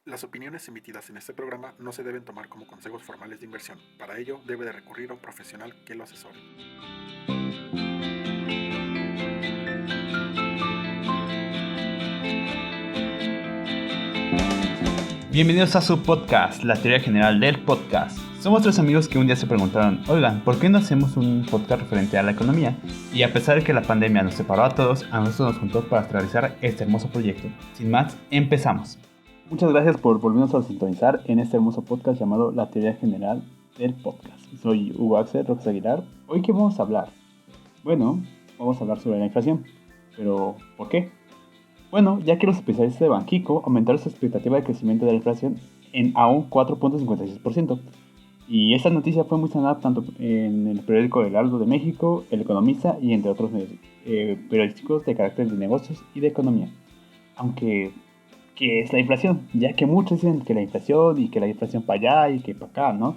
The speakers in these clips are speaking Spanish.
Las opiniones emitidas en este programa no se deben tomar como consejos formales de inversión. Para ello, debe de recurrir a un profesional que lo asesore. Bienvenidos a su podcast, la teoría general del podcast. Somos tres amigos que un día se preguntaron, oigan, ¿por qué no hacemos un podcast referente a la economía? Y a pesar de que la pandemia nos separó a todos, a nosotros nos juntó para realizar este hermoso proyecto. Sin más, empezamos. Muchas gracias por volvernos a sintonizar en este hermoso podcast llamado La Teoría General del Podcast. Soy Hugo Axel Rox Aguilar. ¿Hoy qué vamos a hablar? Bueno, vamos a hablar sobre la inflación. ¿Pero por qué? Bueno, ya que los especialistas de Banxico aumentaron su expectativa de crecimiento de la inflación a un 4.56%. Y esta noticia fue muy sonada tanto en el periódico El Heraldo de México, El Economista y entre otros medios periodísticos de carácter de negocios y de economía. Aunque, ¿qué es la inflación? Ya que muchos dicen que la inflación y que la inflación para allá y que para acá, ¿no?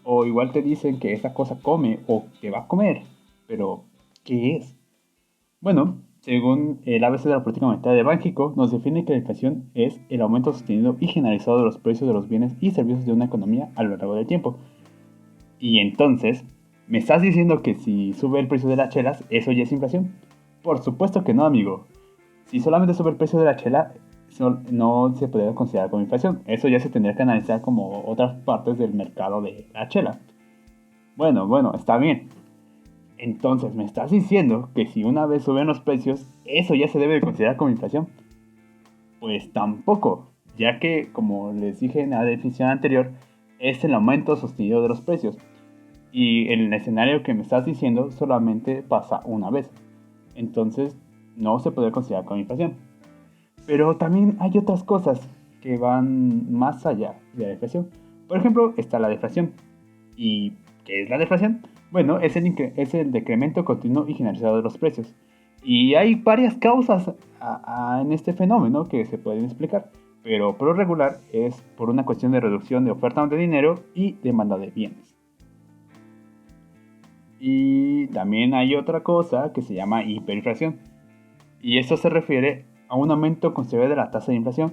O igual te dicen que esa cosa come o que va a comer. Pero, ¿qué es? Bueno, según el ABC de la política monetaria de Banxico, nos define que la inflación es el aumento sostenido y generalizado de los precios de los bienes y servicios de una economía a lo largo del tiempo. Y entonces, ¿me estás diciendo que si sube el precio de las chelas, eso ya es inflación? Por supuesto que no, amigo. Si solamente sube el precio de la chela, eso no se podría considerar como inflación. Eso ya se tendría que analizar como otras partes del mercado de la chela. Bueno, está bien. Entonces, ¿me estás diciendo que si una vez suben los precios, eso ya se debe de considerar como inflación? Pues tampoco, ya que, como les dije en la definición anterior, es el aumento sostenido de los precios. Y en el escenario que me estás diciendo solamente pasa una vez. Entonces, no se puede considerar como inflación. Pero también hay otras cosas que van más allá de la inflación. Por ejemplo, está la deflación. ¿Y qué es la deflación? Bueno, es el decremento continuo y generalizado de los precios. Y hay varias causas en este fenómeno que se pueden explicar, pero por lo regular es por una cuestión de reducción de oferta de dinero y demanda de bienes. Y también hay otra cosa que se llama hiperinflación. Y esto se refiere a un aumento considerable de la tasa de inflación,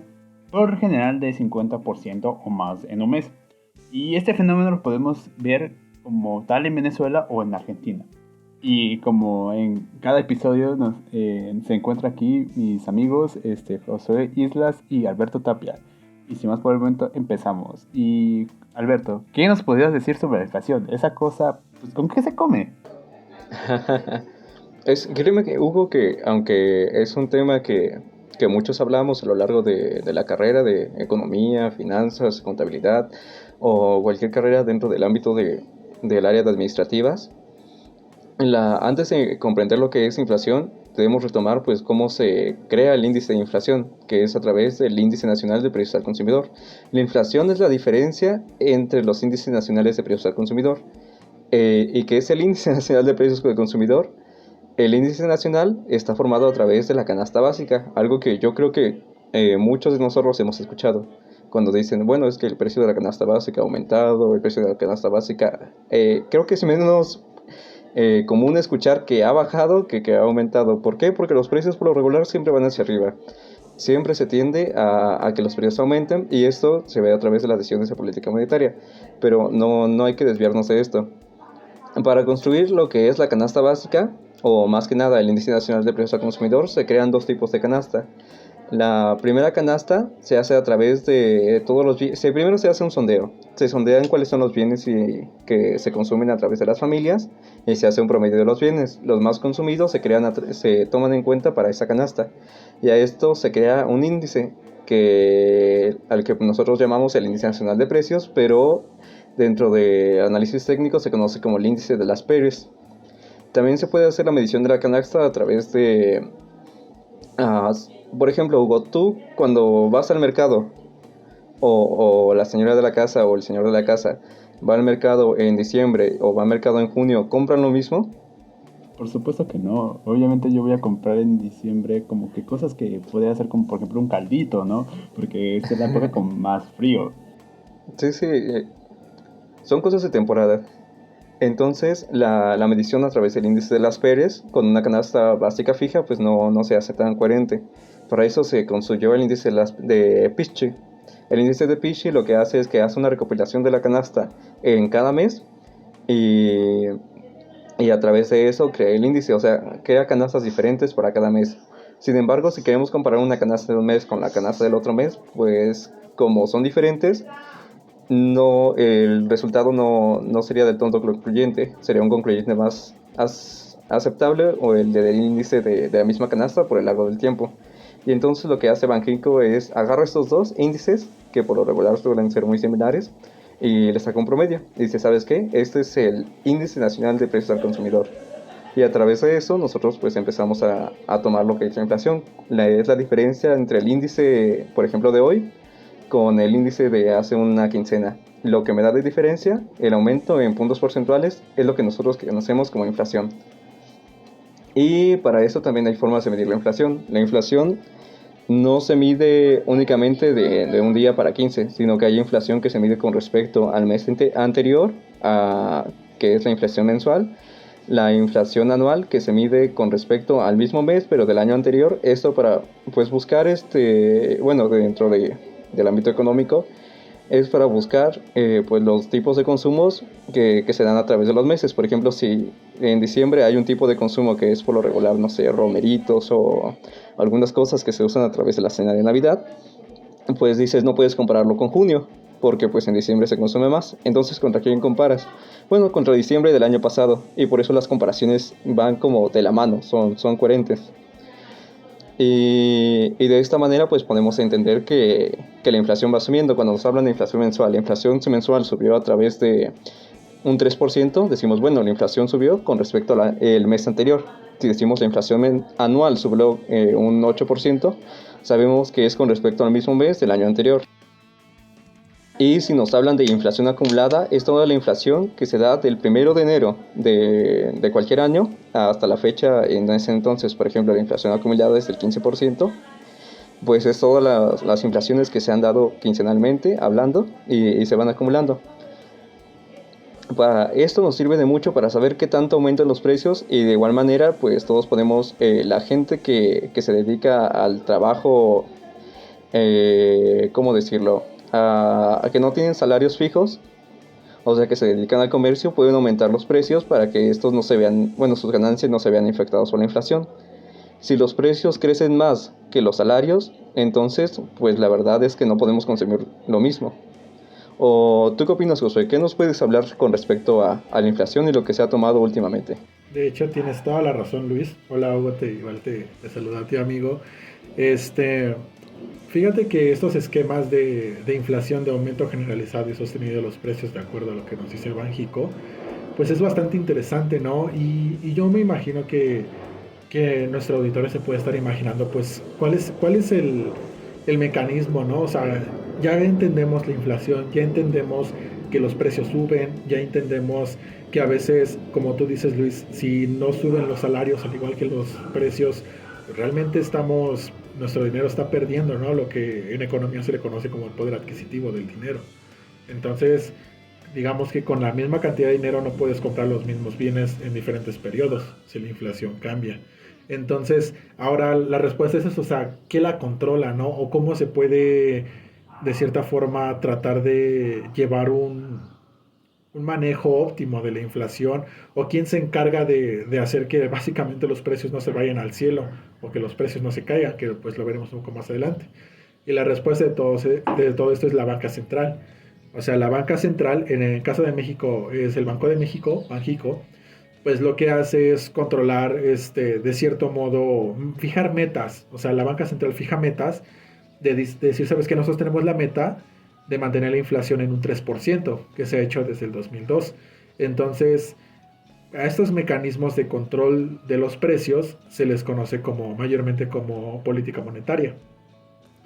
por lo general de 50% o más en un mes. Y este fenómeno lo podemos ver como tal en Venezuela o en Argentina. Y como en cada episodio se encuentra aquí mis amigos José Islas y Alberto Tapia. Y sin más por el momento empezamos. Y Alberto, ¿qué nos podrías decir sobre la inflación? Esa cosa, pues, ¿con qué se come? Créeme que, Hugo, que aunque es un tema que muchos hablamos a lo largo de la carrera de economía, finanzas, contabilidad o cualquier carrera dentro del ámbito del área de administrativas, antes de comprender lo que es inflación, debemos retomar pues cómo se crea el índice de inflación, que es a través del Índice Nacional de Precios al Consumidor. La inflación es la diferencia entre los índices nacionales de precios al consumidor. ¿Y qué es el Índice Nacional de Precios al Consumidor? El índice nacional está formado a través de la canasta básica, algo que yo creo que muchos de nosotros hemos escuchado. Cuando dicen, bueno, es que el precio de la canasta básica ha aumentado, el precio de la canasta básica, creo que es menos común escuchar que ha bajado que ha aumentado. ¿Por qué? Porque los precios por lo regular siempre van hacia arriba. Siempre se tiende a que los precios aumenten y esto se ve a través de las decisiones de política monetaria. Pero no hay que desviarnos de esto. Para construir lo que es la canasta básica, o más que nada el Índice Nacional de Precios al Consumidor, se crean dos tipos de canasta. La primera canasta se hace a través de todos los bienes. Primero se hace un sondeo. Se sondean cuáles son los bienes que se consumen a través de las familias y se hace un promedio de los bienes. Los más consumidos se toman en cuenta para esa canasta. Y a esto se crea un índice al que nosotros llamamos el Índice Nacional de Precios, pero dentro de análisis técnico se conoce como el índice de las Pérez. También se puede hacer la medición de la canasta a través de... por ejemplo, Hugo, tú cuando vas al mercado, o la señora de la casa o el señor de la casa va al mercado en diciembre o va al mercado en junio, ¿compran lo mismo? Por supuesto que no. Obviamente yo voy a comprar en diciembre como que cosas que podría hacer como por ejemplo un caldito, ¿no? Porque esta es la época con más frío. Sí, son cosas de temporada. Entonces, la medición a través del índice de las Pérez con una canasta básica fija, pues no se hace tan coherente. Para eso se construyó el índice de Peachtree, El índice de Peachey lo que hace es que hace una recopilación de la canasta en cada mes y, y a través de eso crea el índice, o sea, crea canastas diferentes para cada mes. Sin embargo, si queremos comparar una canasta de un mes con la canasta del otro mes, pues como son diferentes, no, el resultado no sería del todo concluyente, sería un concluyente más aceptable o el del índice de la misma canasta por el largo del tiempo. Y entonces lo que hace Banxico es agarra estos dos índices, que por lo regular suelen ser muy similares, y les saca un promedio. Y dice, ¿sabes qué? Este es el índice nacional de precios al consumidor. Y a través de eso nosotros pues empezamos a tomar lo que es la inflación. Es la diferencia entre el índice, por ejemplo, de hoy con el índice de hace una quincena. Lo que me da de diferencia, el aumento en puntos porcentuales, es lo que nosotros conocemos como inflación. Y para eso también hay formas de medir la inflación. La inflación no se mide únicamente de un día para 15, sino que hay inflación que se mide con respecto al mes anterior, que es la inflación mensual, la inflación anual que se mide con respecto al mismo mes pero del año anterior. Esto para pues buscar dentro del ámbito económico, es para buscar pues los tipos de consumos que se dan a través de los meses. Por ejemplo, si en diciembre hay un tipo de consumo que es por lo regular, no sé, romeritos o algunas cosas que se usan a través de la cena de Navidad, pues dices, no puedes compararlo con junio, porque pues en diciembre se consume más. Entonces, ¿contra quién comparas? Bueno, contra diciembre del año pasado, y por eso las comparaciones van como de la mano, son coherentes. Y de esta manera pues podemos entender que la inflación va subiendo. Cuando nos hablan de inflación mensual, la inflación mensual subió a través de un 3%, decimos, bueno, la inflación subió con respecto al mes anterior. Si decimos la inflación anual subió un 8%, sabemos que es con respecto al mismo mes del año anterior. Y si nos hablan de inflación acumulada, es toda la inflación que se da del 1 de enero de cualquier año hasta la fecha en ese entonces. Por ejemplo, la inflación acumulada es del 15%, pues es todas las inflaciones que se han dado quincenalmente hablando y se van acumulando. Esto nos sirve de mucho para saber qué tanto aumentan los precios, y de igual manera pues todos podemos, la gente que se dedica al trabajo, ¿cómo decirlo? A que no tienen salarios fijos, o sea que se dedican al comercio, pueden aumentar los precios para que estos no se vean, sus ganancias no se vean afectadas por la inflación. Si los precios crecen más que los salarios, entonces pues la verdad es que no podemos consumir lo mismo. ¿O tú qué opinas, Josué? ¿Qué nos puedes hablar con respecto a la inflación y lo que se ha tomado últimamente? De hecho, tienes toda la razón, Luis. Hola, Hugo, igual te saluda a ti, amigo. Fíjate que estos esquemas de inflación, de aumento generalizado y sostenido de los precios, de acuerdo a lo que nos dice Banxico, pues es bastante interesante, ¿no? Y yo me imagino que nuestro auditorio se puede estar imaginando, pues, cuál es el mecanismo, ¿no? O sea, ya entendemos la inflación, ya entendemos que los precios suben, ya entendemos que a veces, como tú dices, Luis, si no suben los salarios al igual que los precios, realmente nuestro dinero está perdiendo, ¿no? Lo que en economía se le conoce como el poder adquisitivo del dinero. Entonces, digamos que con la misma cantidad de dinero no puedes comprar los mismos bienes en diferentes periodos si la inflación cambia. Entonces, ahora la respuesta es eso, o sea, ¿qué la controla, no? O cómo se puede, de cierta forma, tratar de llevar un manejo óptimo de la inflación, o quién se encarga de hacer que básicamente los precios no se vayan al cielo o que los precios no se caigan, que pues lo veremos un poco más adelante. Y la respuesta de todo esto es la banca central. O sea, la banca central, en el caso de México, es el Banco de México, Banxico, pues lo que hace es controlar, de cierto modo, fijar metas. O sea, la banca central fija metas de decir, ¿sabes qué? Nosotros tenemos la meta de mantener la inflación en un 3%, que se ha hecho desde el 2002. Entonces, a estos mecanismos de control de los precios se les conoce mayormente como política monetaria.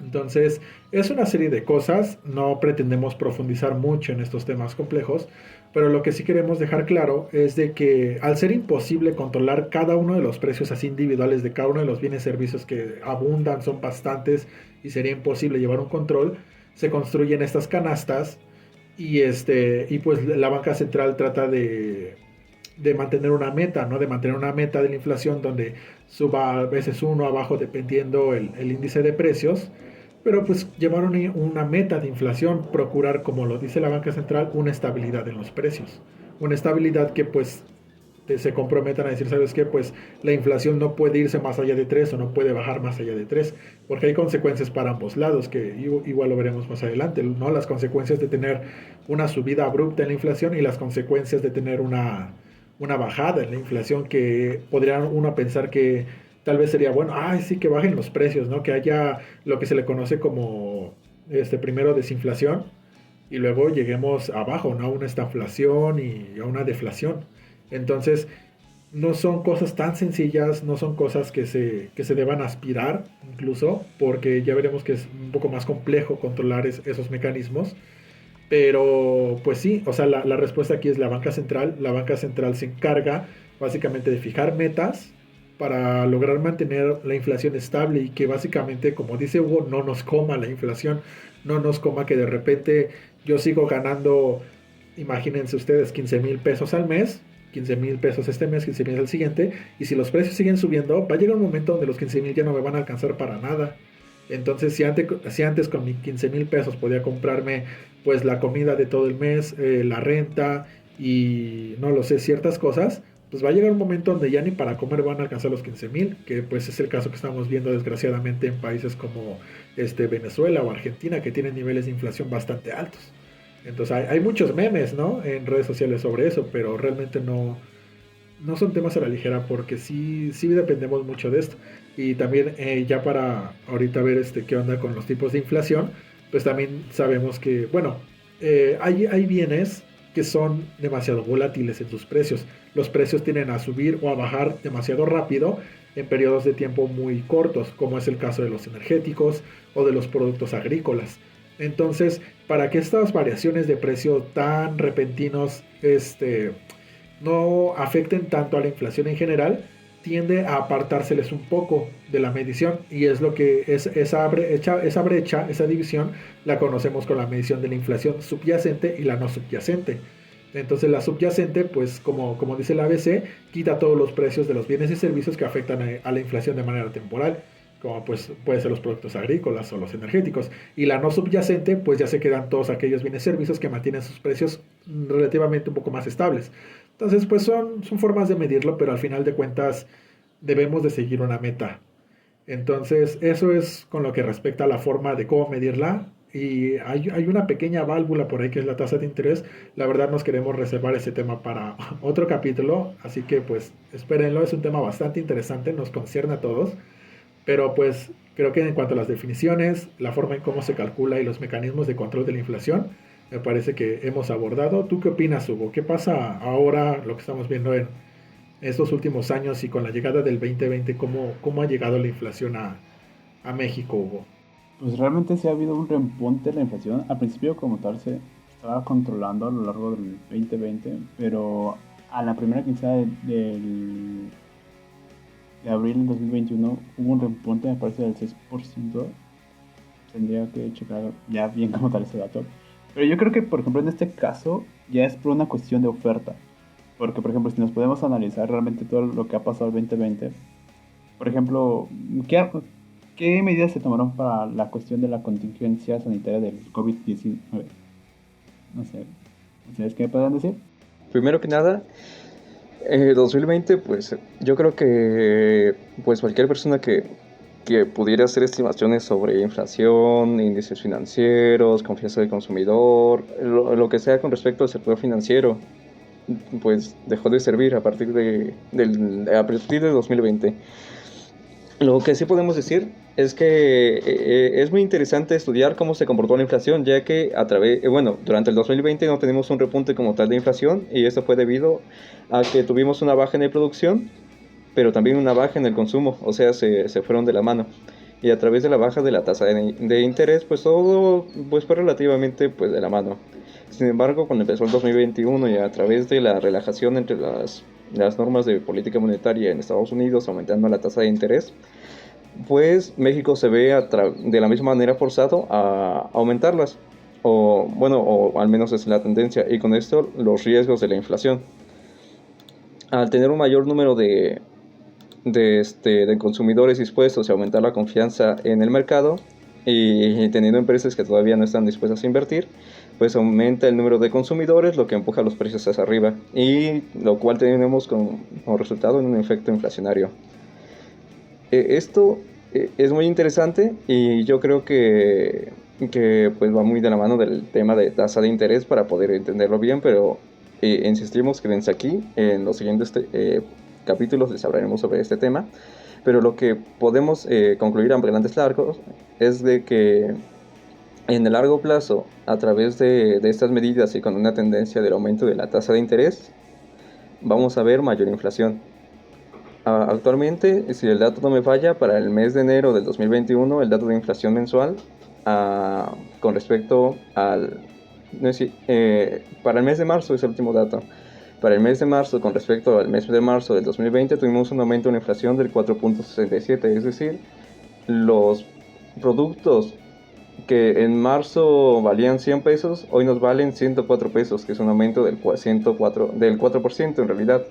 Entonces, es una serie de cosas, no pretendemos profundizar mucho en estos temas complejos, pero lo que sí queremos dejar claro es de que al ser imposible controlar cada uno de los precios así individuales de cada uno de los bienes y servicios que abundan, son bastantes y sería imposible llevar un control, se construyen estas canastas y pues la banca central trata de mantener una meta, ¿no? De mantener una meta de la inflación donde suba a veces uno abajo dependiendo el índice de precios, pero pues llevaron una meta de inflación, procurar, como lo dice la banca central, una estabilidad en los precios. Una estabilidad que pues se comprometan a decir, ¿sabes qué? Pues la inflación no puede irse más allá de 3 o no puede bajar más allá de 3 porque hay consecuencias para ambos lados, que igual lo veremos más adelante, ¿no? Las consecuencias de tener una subida abrupta en la inflación y las consecuencias de tener una bajada en la inflación, que podría uno pensar que tal vez sería bueno, ay, sí, que bajen los precios, ¿no? Que haya lo que se le conoce como, primero desinflación, y luego lleguemos abajo, ¿no? A una estaflación y a una deflación. Entonces, no son cosas tan sencillas, no son cosas que se deban aspirar, incluso, porque ya veremos que es un poco más complejo controlar esos mecanismos. Pero, pues sí, o sea, la respuesta aquí es la banca central. La banca central se encarga básicamente de fijar metas para lograr mantener la inflación estable y que básicamente, como dice Hugo, no nos coma la inflación, no nos coma que de repente yo sigo ganando, imagínense ustedes, 15,000 pesos al mes, 15,000 pesos este mes, 15,000 al siguiente, y si los precios siguen subiendo, va a llegar un momento donde los 15,000 ya no me van a alcanzar para nada. Entonces, si antes con mis 15,000 pesos podía comprarme pues la comida de todo el mes, la renta y no lo sé, ciertas cosas, pues va a llegar un momento donde ya ni para comer van a alcanzar los 15,000, que pues es el caso que estamos viendo desgraciadamente en países como Venezuela o Argentina, que tienen niveles de inflación bastante altos. Entonces hay muchos memes, ¿no? En redes sociales sobre eso, pero realmente no son temas a la ligera porque sí dependemos mucho de esto. Y también ya para ahorita ver qué onda con los tipos de inflación, pues también sabemos que, bueno, hay bienes que son demasiado volátiles en sus precios. Los precios tienden a subir o a bajar demasiado rápido en periodos de tiempo muy cortos, como es el caso de los energéticos o de los productos agrícolas. Entonces, para que estas variaciones de precio tan repentinos no afecten tanto a la inflación en general, tiende a apartárseles un poco de la medición, y es lo que es esa brecha, esa división, la conocemos con la medición de la inflación subyacente y la no subyacente. Entonces la subyacente, pues como dice el ABC, quita todos los precios de los bienes y servicios que afectan a la inflación de manera temporal, como pues puede ser los productos agrícolas o los energéticos. Y la no subyacente, pues ya se quedan todos aquellos bienes y servicios que mantienen sus precios relativamente un poco más estables. Entonces, pues son formas de medirlo, pero al final de cuentas debemos de seguir una meta. Entonces, eso es con lo que respecta a la forma de cómo medirla. Y hay una pequeña válvula por ahí que es la tasa de interés. La verdad nos queremos reservar ese tema para otro capítulo, así que pues espérenlo, es un tema bastante interesante, nos concierne a todos. Pero pues creo que en cuanto a las definiciones, la forma en cómo se calcula y los mecanismos de control de la inflación, me parece que hemos abordado. ¿Tú qué opinas, Hugo? ¿Qué pasa ahora, lo que estamos viendo en estos últimos años y con la llegada del 2020? ¿Cómo ha llegado la inflación a México, Hugo? Pues realmente sí ha habido un repunte de la inflación. Al principio como tal se estaba controlando a lo largo del 2020, pero a la primera quincena de abril del 2021 hubo un repunte, me parece, del 6%. Tendría que checar ya bien como tal ese dato. Pero yo creo que, por ejemplo, en este caso ya es por una cuestión de oferta. Porque, por ejemplo, si nos podemos analizar realmente todo lo que ha pasado el 2020, por ejemplo, ¿qué medidas se tomaron para la cuestión de la contingencia sanitaria del COVID-19? No sé, ¿ustedes qué me pueden decir? Primero que nada, 2020, pues yo creo que pues cualquier persona que pudiera hacer estimaciones sobre inflación, índices financieros, confianza del consumidor, lo que sea con respecto al sector financiero, pues dejó de servir a partir de 2020. Lo que sí podemos decir es que es muy interesante estudiar cómo se comportó la inflación, ya que durante el 2020 no tenemos un repunte como tal de inflación, y esto fue debido a que tuvimos una baja en la producción, pero también una baja en el consumo, o sea, se fueron de la mano. Y a través de la baja de la tasa de interés, pues todo pues fue relativamente pues de la mano. Sin embargo, cuando empezó el 2021 y a través de la relajación entre las normas de política monetaria en Estados Unidos, aumentando la tasa de interés, pues México se ve de la misma manera forzado a aumentarlas, o al menos es la tendencia, y con esto los riesgos de la inflación. Al tener un mayor número de consumidores dispuestos a aumentar la confianza en el mercado, y teniendo empresas que todavía no están dispuestas a invertir, pues aumenta el número de consumidores, lo que empuja los precios hacia arriba, y lo cual tenemos como resultado en un efecto inflacionario. Esto es muy interesante y yo creo que pues va muy de la mano del tema de tasa de interés para poder entenderlo bien, pero insistimos, quédense aquí, en los siguientes capítulos les hablaremos sobre este tema, pero lo que podemos concluir a grandes largos es de que en el largo plazo, a través de estas medidas y con una tendencia del aumento de la tasa de interés, vamos a ver mayor inflación. Actualmente, si el dato no me falla, para el mes de enero del 2021, el dato de inflación mensual con respecto al... No sé, para el mes de marzo es el último dato. Para el mes de marzo, con respecto al mes de marzo del 2020, tuvimos un aumento de la inflación del 4.67, es decir, los productos que en marzo valían 100 pesos, hoy nos valen 104 pesos, que es un aumento del 4% en realidad.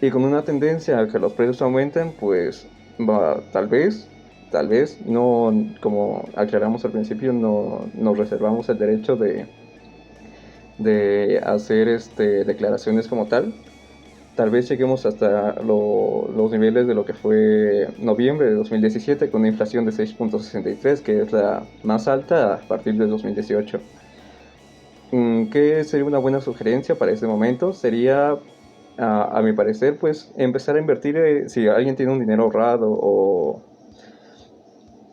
Y con una tendencia a que los precios aumenten, pues tal vez, no, como aclaramos al principio, no nos reservamos el derecho de hacer declaraciones como tal. Tal vez lleguemos hasta los niveles de lo que fue noviembre de 2017, con una inflación de 6.63, que es la más alta a partir de 2018. ¿Qué sería una buena sugerencia para este momento? Sería, a mi parecer, pues empezar a invertir, si alguien tiene un dinero ahorrado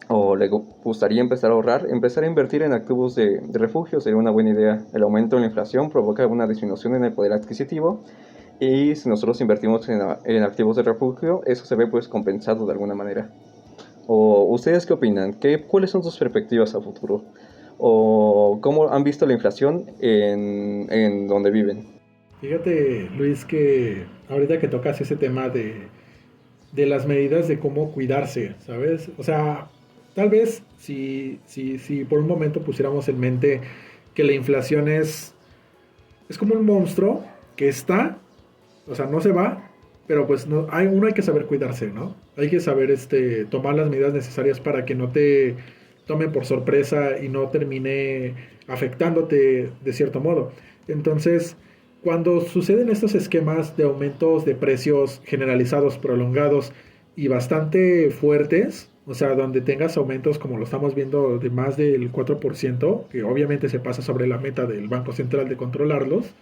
o le gustaría empezar a ahorrar, empezar a invertir en activos de refugio sería una buena idea. El aumento de la inflación provoca una disminución en el poder adquisitivo, y si nosotros invertimos en activos de refugio, eso se ve pues compensado de alguna manera. ¿O ustedes qué opinan? ¿Cuáles son sus perspectivas a futuro? ¿O cómo han visto la inflación en donde viven? Fíjate, Luis, que ahorita que tocas ese tema de las medidas de cómo cuidarse, ¿sabes? O sea, tal vez si por un momento pusiéramos en mente que la inflación es como un monstruo que está, o sea, no se va, pero pues no, uno hay que saber cuidarse, ¿no? Hay que saber tomar las medidas necesarias para que no te tomen por sorpresa y no termine afectándote de cierto modo. Entonces, cuando suceden estos esquemas de aumentos de precios generalizados, prolongados y bastante fuertes, o sea, donde tengas aumentos como lo estamos viendo de más del 4%, que obviamente se pasa sobre la meta del Banco Central de controlarlos,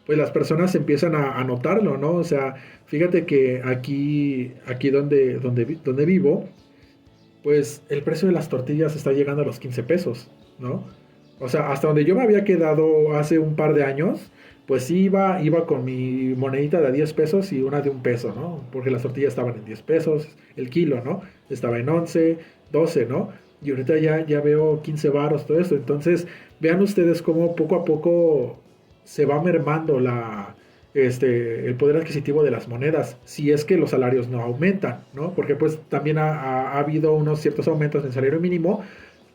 pues las personas empiezan a notarlo, ¿no? O sea, fíjate que aquí donde vivo, pues el precio de las tortillas está llegando a los 15 pesos, ¿no? O sea, hasta donde yo me había quedado hace un par de años, pues sí iba con mi monedita de 10 pesos y una de un peso, ¿no? Porque las tortillas estaban en 10 pesos, el kilo, ¿no? Estaba en 11, 12, ¿no? Y ahorita ya veo 15 varos, todo esto. Entonces, vean ustedes cómo poco a poco se va mermando el poder adquisitivo de las monedas, si es que los salarios no aumentan, ¿no? Porque pues también ha habido unos ciertos aumentos en salario mínimo,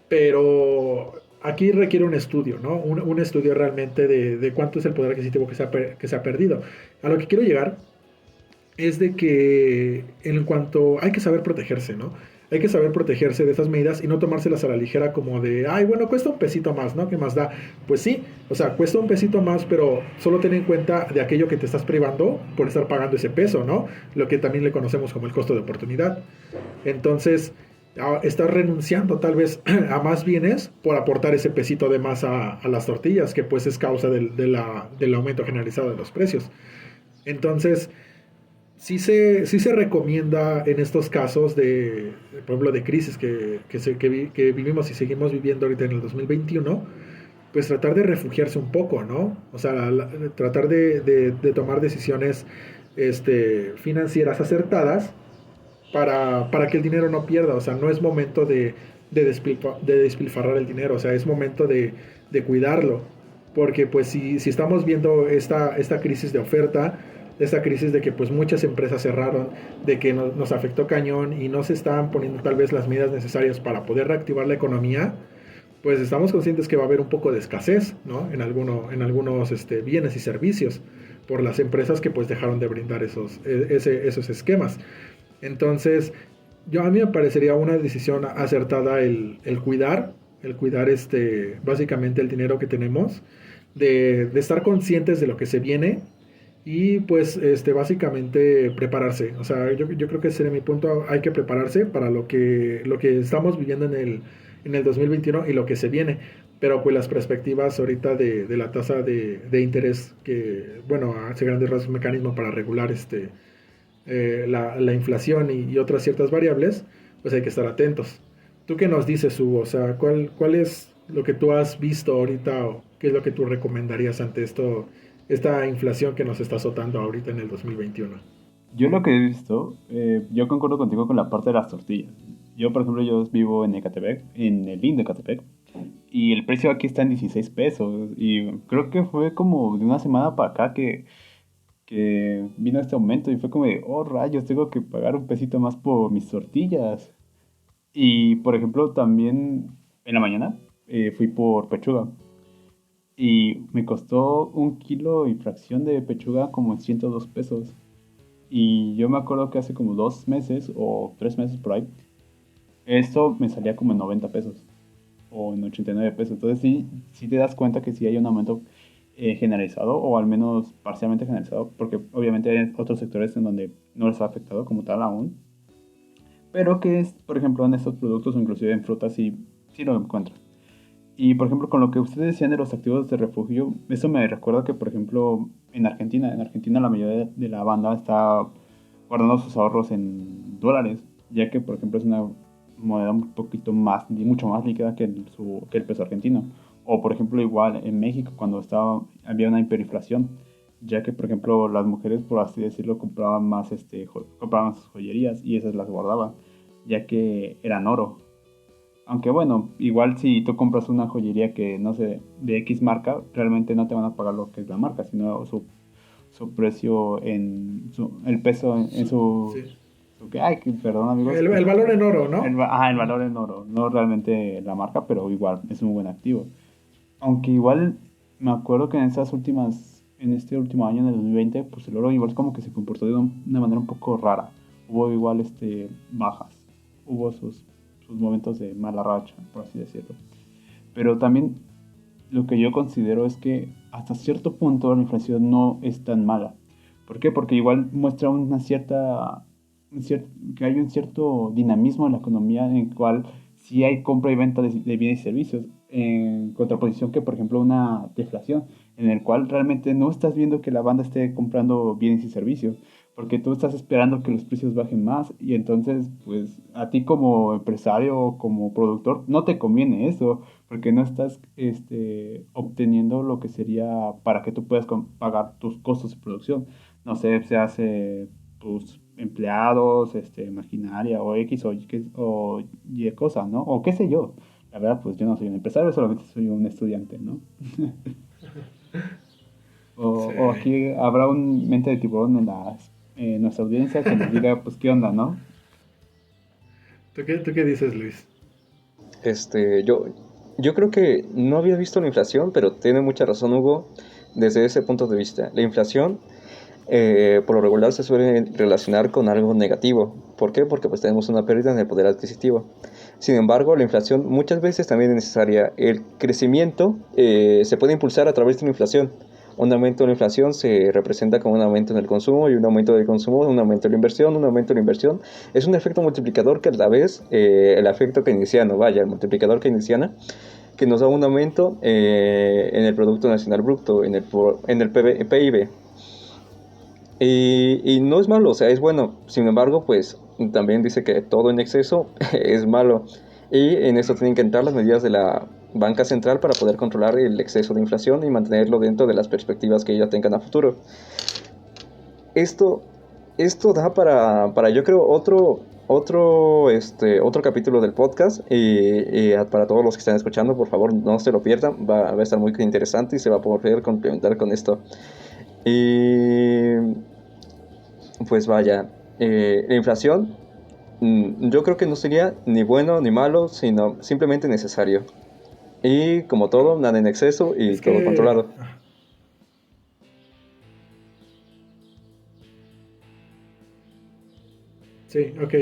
pero aquí requiere un estudio, ¿no? Un estudio realmente de cuánto es el poder adquisitivo que se ha perdido. A lo que quiero llegar es de que en cuanto hay que saber protegerse, ¿no? Hay que saber protegerse de esas medidas y no tomárselas a la ligera como de, ay, bueno, cuesta un pesito más, ¿no? ¿Qué más da? Pues sí, o sea, cuesta un pesito más, pero solo ten en cuenta de aquello que te estás privando por estar pagando ese peso, ¿no? Lo que también le conocemos como el costo de oportunidad. Entonces, estás renunciando tal vez a más bienes por aportar ese pesito de más a las tortillas, que pues es causa del aumento generalizado de los precios. Entonces, sí se recomienda en estos casos por ejemplo, de crisis que vivimos y seguimos viviendo ahorita en el 2021, pues tratar de refugiarse un poco, ¿no? O sea, tratar de tomar decisiones financieras acertadas para que el dinero no pierda. O sea, no es momento de despilfarrar el dinero, o sea, es momento de cuidarlo. Porque pues si estamos viendo esta crisis de oferta, esta crisis de que pues muchas empresas cerraron, de que nos afectó cañón y no se están poniendo tal vez las medidas necesarias para poder reactivar la economía, pues estamos conscientes que va a haber un poco de escasez, ¿no? En algunos bienes y servicios por las empresas que pues dejaron de brindar esos esquemas. Entonces, a mí me parecería una decisión acertada el cuidar básicamente el dinero que tenemos, de estar conscientes de lo que se viene y pues básicamente prepararse. O sea, yo creo que ese sería mi punto. Hay que prepararse para lo que estamos viviendo en el 2021 y lo que se viene. Pero pues las perspectivas ahorita de la tasa de interés que, bueno, hace grandes rasgos mecanismo para regular la inflación y otras ciertas variables, pues hay que estar atentos. ¿Tú qué nos dices, Hugo? O sea, ¿cuál es lo que tú has visto ahorita o qué es lo que tú recomendarías ante esta inflación que nos está azotando ahorita en el 2021? Yo lo que he visto, yo concuerdo contigo con la parte de las tortillas. Yo, por ejemplo, yo vivo en Ecatepec, en el IN de Ecatepec, y el precio aquí está en 16 pesos. Y creo que fue como de una semana para acá que vino este aumento y fue como de, oh rayos, tengo que pagar un pesito más por mis tortillas. Y, por ejemplo, también en la mañana fui por pechuga y me costó un kilo y fracción de pechuga como 102 pesos. Y yo me acuerdo que hace como 2 meses o 3 meses por ahí, esto me salía como en 90 pesos o en 89 pesos. Entonces sí te das cuenta que sí hay un aumento generalizado o al menos parcialmente generalizado, porque obviamente hay otros sectores en donde no les ha afectado como tal aún, pero que es, por ejemplo, en estos productos o inclusive en frutas sí lo encuentras. Y por ejemplo, con lo que ustedes decían de los activos de refugio, eso me recuerda que, por ejemplo, en Argentina la mayoría de la banda está guardando sus ahorros en dólares, ya que, por ejemplo, es una moneda un poquito más, mucho más líquida que el peso argentino. O, por ejemplo, igual en México, cuando había una hiperinflación, ya que, por ejemplo, las mujeres, por así decirlo, compraban más, compraban sus joyerías y esas las guardaban, ya que eran oro. Aunque bueno, igual si tú compras una joyería que no sé, de X marca, realmente no te van a pagar lo que es la marca, sino su precio el peso en Sí. perdón amigos, El valor en oro, ¿no? el valor en oro, no realmente la marca, pero igual es un buen activo. Aunque igual me acuerdo que en este último año, en el 2020, pues el oro igual como que se comportó de una manera un poco rara. Hubo igual bajas, hubo sus momentos de mala racha, por así decirlo. Pero también lo que yo considero es que hasta cierto punto la inflación no es tan mala. ¿Por qué? Porque igual muestra que hay un cierto dinamismo en la economía en el cual sí hay compra y venta de bienes y servicios, en contraposición que, por ejemplo, una deflación, en el cual realmente no estás viendo que la banda esté comprando bienes y servicios, porque tú estás esperando que los precios bajen más y entonces, pues, a ti como empresario o como productor no te conviene eso, porque no estás obteniendo lo que sería para que tú puedas pagar tus costos de producción. No sé, se hace tus empleados, maquinaria o X o Y cosa, ¿no? O qué sé yo. La verdad, pues yo no soy un empresario, solamente soy un estudiante, ¿no? Sí. O aquí habrá un mente de tiburón en nuestra audiencia que nos diga, pues, ¿qué onda, no? Tú qué dices, Luis? Este, yo, yo creo que no había visto la inflación, pero tiene mucha razón Hugo desde ese punto de vista. La inflación por lo regular se suele relacionar con algo negativo. ¿Por qué? Porque pues tenemos una pérdida en el poder adquisitivo. Sin embargo, la inflación muchas veces también es necesaria. El crecimiento se puede impulsar a través de la inflación. Un aumento de la inflación se representa como un aumento en el consumo y un aumento del consumo, un aumento de la inversión, un aumento de la inversión. Es un efecto multiplicador que a la vez, el efecto keynesiano, vaya, el multiplicador keynesiano, que nos da un aumento en el Producto Nacional Bruto, en el PIB. Y no es malo, o sea, es bueno. Sin embargo, pues también dice que todo en exceso es malo. Y en eso tienen que entrar las medidas de la banca central para poder controlar el exceso de inflación y mantenerlo dentro de las perspectivas que ellos tengan a futuro. Esto, esto da para yo creo, otro capítulo del podcast. Y para todos los que están escuchando, por favor, no se lo pierdan. Va a estar muy interesante y se va a poder complementar con esto. Y pues vaya, la inflación yo creo que no sería ni bueno ni malo, sino simplemente necesario. Y como todo, nada en exceso y Es todo que, controlado. sí, ok.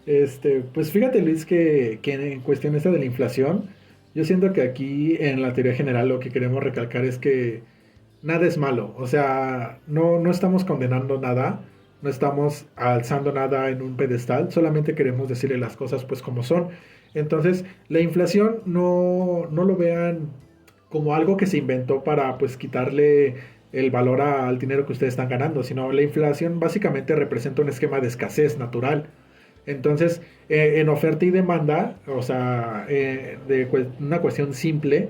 Pues fíjate, Luis, que en cuestión esta de la inflación, yo siento que aquí en la teoría general lo que queremos recalcar es que nada es malo. O sea, no estamos condenando nada, no estamos alzando nada en un pedestal, solamente queremos decirle las cosas pues como son. Entonces, la inflación no lo vean como algo que se inventó para pues quitarle el valor al dinero que ustedes están ganando, sino la inflación básicamente representa un esquema de escasez natural. Entonces, en oferta y demanda, o sea, una cuestión simple,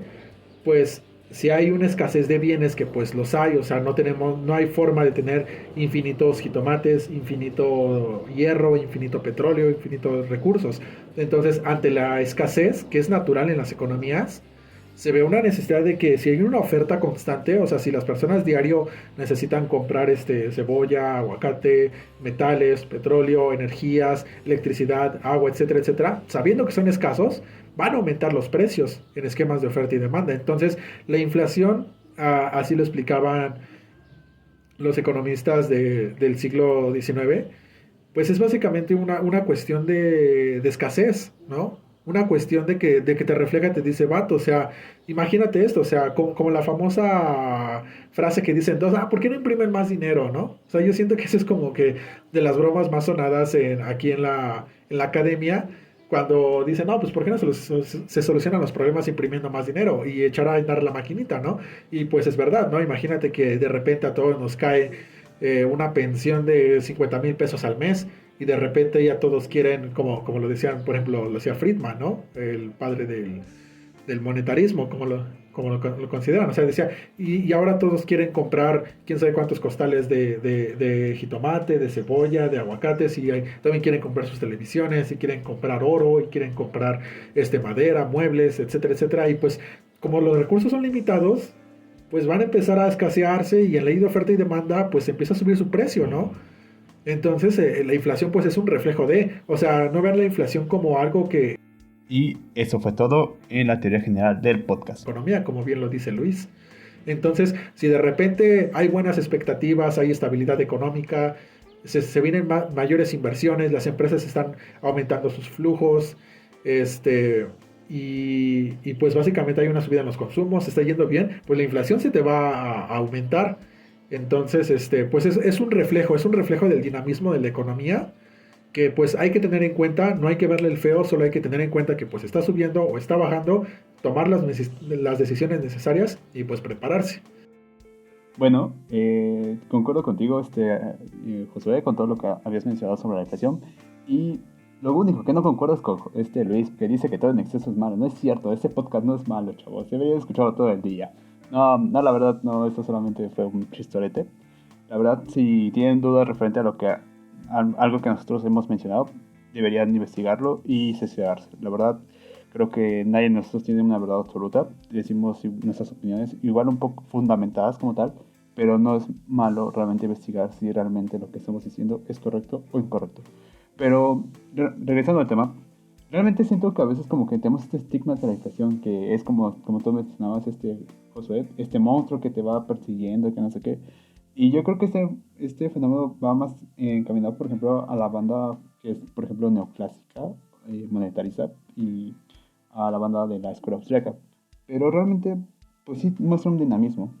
pues si hay una escasez de bienes, que pues los hay, o sea, no hay forma de tener infinitos jitomates, infinito hierro, infinito petróleo, infinitos recursos. Entonces, ante la escasez, que es natural en las economías, se ve una necesidad de que si hay una oferta constante, o sea, si las personas diario necesitan comprar cebolla, aguacate, metales, petróleo, energías, electricidad, agua, etcétera, etcétera, sabiendo que son escasos, van a aumentar los precios en esquemas de oferta y demanda. Entonces, la inflación, así lo explicaban los economistas del siglo XIX, pues es básicamente una cuestión de escasez, ¿no? Una cuestión de que te refleja, te dice, vato, o sea, imagínate esto, o sea, como la famosa frase que dicen todos, ¿por qué no imprimen más dinero, no? O sea, yo siento que eso es como que de las bromas más sonadas aquí en la academia, cuando dicen, no, pues ¿por qué no se solucionan los problemas imprimiendo más dinero y echar a andar la maquinita, ¿no? Y pues es verdad, ¿no? Imagínate que de repente a todos nos cae una pensión de 50,000 pesos al mes y de repente ya todos quieren, como lo decían, por ejemplo, lo decía Friedman, ¿no? El padre del monetarismo, como lo consideran. O sea, decía, y ahora todos quieren comprar quién sabe cuántos costales de jitomate, de cebolla, de aguacates, y también quieren comprar sus televisiones, y quieren comprar oro, y quieren comprar madera, muebles, etcétera, etcétera. Y pues, como los recursos son limitados, pues van a empezar a escasearse y en ley de oferta y demanda, pues empieza a subir su precio, ¿no? Entonces, la inflación pues es un reflejo o sea, no ver la inflación como algo que Y eso fue todo en la teoría general del podcast. economía, como bien lo dice Luis. Entonces, si de repente hay buenas expectativas, hay estabilidad económica, se vienen mayores inversiones, las empresas están aumentando sus flujos, y pues básicamente hay una subida en los consumos, se está yendo bien, pues la inflación se te va a aumentar. Entonces, pues es un reflejo del dinamismo de la economía que pues hay que tener en cuenta, no hay que verle el feo, solo hay que tener en cuenta que pues está subiendo o está bajando, tomar las decisiones necesarias y pues prepararse. Bueno, concuerdo contigo, Josué, con todo lo que habías mencionado sobre la inflación. Y lo único que no concuerdo es con Luis, que dice que todo en exceso es malo. No es cierto, este podcast no es malo, chavos. Debería escucharlo todo el día. No, la verdad, no, esto solamente fue un chistorete. La verdad, si tienen dudas referente a algo que nosotros hemos mencionado, deberían investigarlo y cerciorarse. La verdad, creo que nadie de nosotros tiene una verdad absoluta. Decimos nuestras opiniones, igual un poco fundamentadas como tal, pero no es malo realmente investigar si realmente lo que estamos diciendo es correcto o incorrecto. Pero regresando al tema, realmente siento que a veces como que tenemos este estigma de la inflación, que es como tú mencionabas, Josué, este monstruo que te va persiguiendo, que no sé qué. Y yo creo que este fenómeno va más encaminado, por ejemplo, a la banda que es, por ejemplo, neoclásica, monetarista, y a la banda de la escuela austríaca. Pero realmente, pues sí muestra un dinamismo.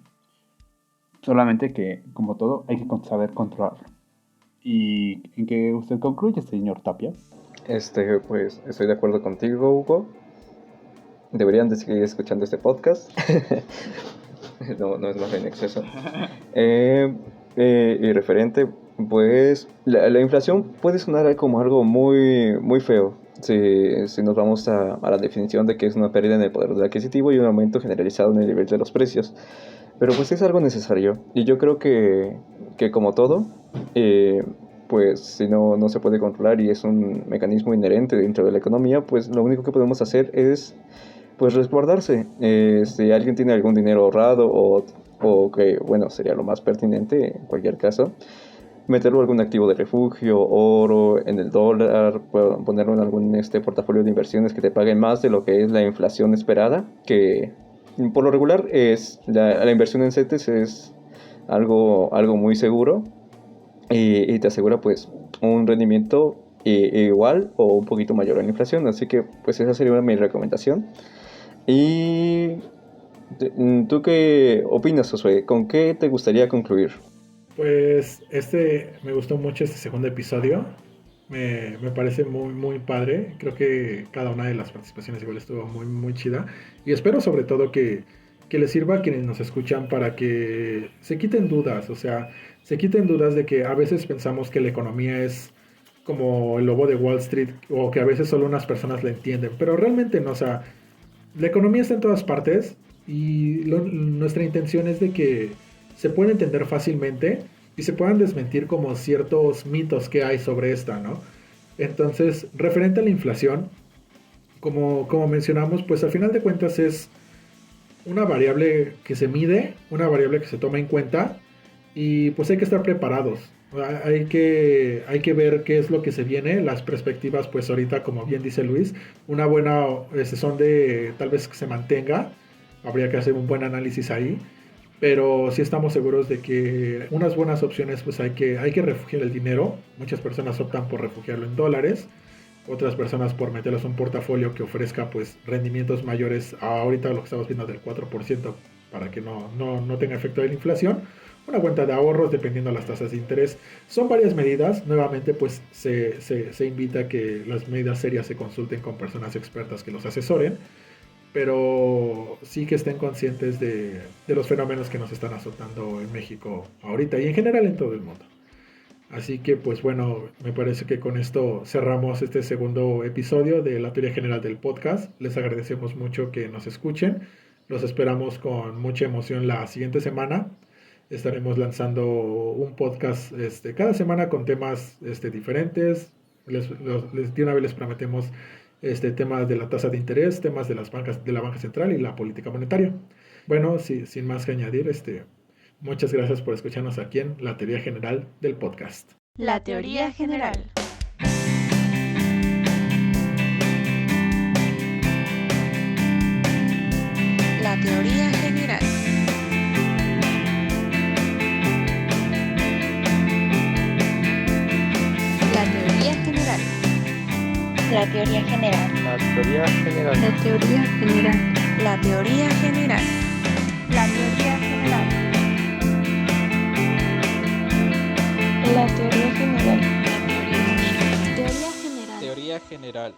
Solamente que, como todo, hay que saber controlarlo. ¿Y en qué usted concluye, señor Tapia? Pues estoy de acuerdo contigo, Hugo. Deberían de seguir escuchando este podcast. No es más en exceso. Y referente, pues la inflación puede sonar como algo muy, muy feo si nos vamos a la definición de que es una pérdida en el poder adquisitivo y un aumento generalizado en el nivel de los precios. Pero pues es algo necesario y yo creo que como todo, pues si no se puede controlar y es un mecanismo inherente dentro de la economía, pues lo único que podemos hacer es pues resguardarse. Si alguien tiene algún dinero ahorrado o que, bueno, sería lo más pertinente en cualquier caso, meterlo en algún activo de refugio, oro, en el dólar, ponerlo en algún portafolio de inversiones que te paguen más de lo que es la inflación esperada, que por lo regular es la inversión en CETES es algo muy seguro y te asegura pues un rendimiento igual o un poquito mayor a la inflación. Así que pues esa sería mi recomendación. Y ¿tú qué opinas, Josué? ¿Con qué te gustaría concluir? Pues me gustó mucho este segundo episodio. Me parece muy, muy padre. Creo que cada una de las participaciones igual estuvo muy, muy chida. Y espero sobre todo que les sirva a quienes nos escuchan para que se quiten dudas. O sea, se quiten dudas de que a veces pensamos que la economía es como el lobo de Wall Street o que a veces solo unas personas la entienden. Pero realmente no. O sea, la economía está en todas partes y nuestra intención es de que se pueda entender fácilmente y se puedan desmentir como ciertos mitos que hay sobre esta, ¿no? Entonces, referente a la inflación, como mencionamos, pues al final de cuentas es una variable que se mide, una variable que se toma en cuenta y pues hay que estar preparados. Hay que ver qué es lo que se viene, las perspectivas pues ahorita como bien dice Luis, una buena son de tal vez que se mantenga, habría que hacer un buen análisis ahí, pero sí estamos seguros de que unas buenas opciones pues hay que refugiar el dinero, muchas personas optan por refugiarlo en dólares, otras personas por meterlos en un portafolio que ofrezca pues rendimientos mayores a ahorita lo que estamos viendo del 4% para que no tenga efecto de la inflación. Una cuenta de ahorros dependiendo de las tasas de interés. Son varias medidas. Nuevamente pues se invita a que las medidas serias se consulten con personas expertas que los asesoren. Pero sí que estén conscientes de los fenómenos que nos están azotando en México ahorita y en general en todo el mundo. Así que pues bueno, me parece que con esto cerramos este segundo episodio de la teoría general del podcast. Les agradecemos mucho que nos escuchen. Los esperamos con mucha emoción la siguiente semana. Estaremos lanzando un podcast cada semana con temas diferentes. De una vez les prometemos temas de la tasa de interés, temas de las bancas, de la banca central y la política monetaria. Bueno, sin más que añadir, muchas gracias por escucharnos aquí en la teoría general del podcast. La teoría general. La teoría general. La teoría general. La teoría general. La teoría general. La teoría general. La teoría general. La teoría general. La teoría general. Teoría general. Teoría general.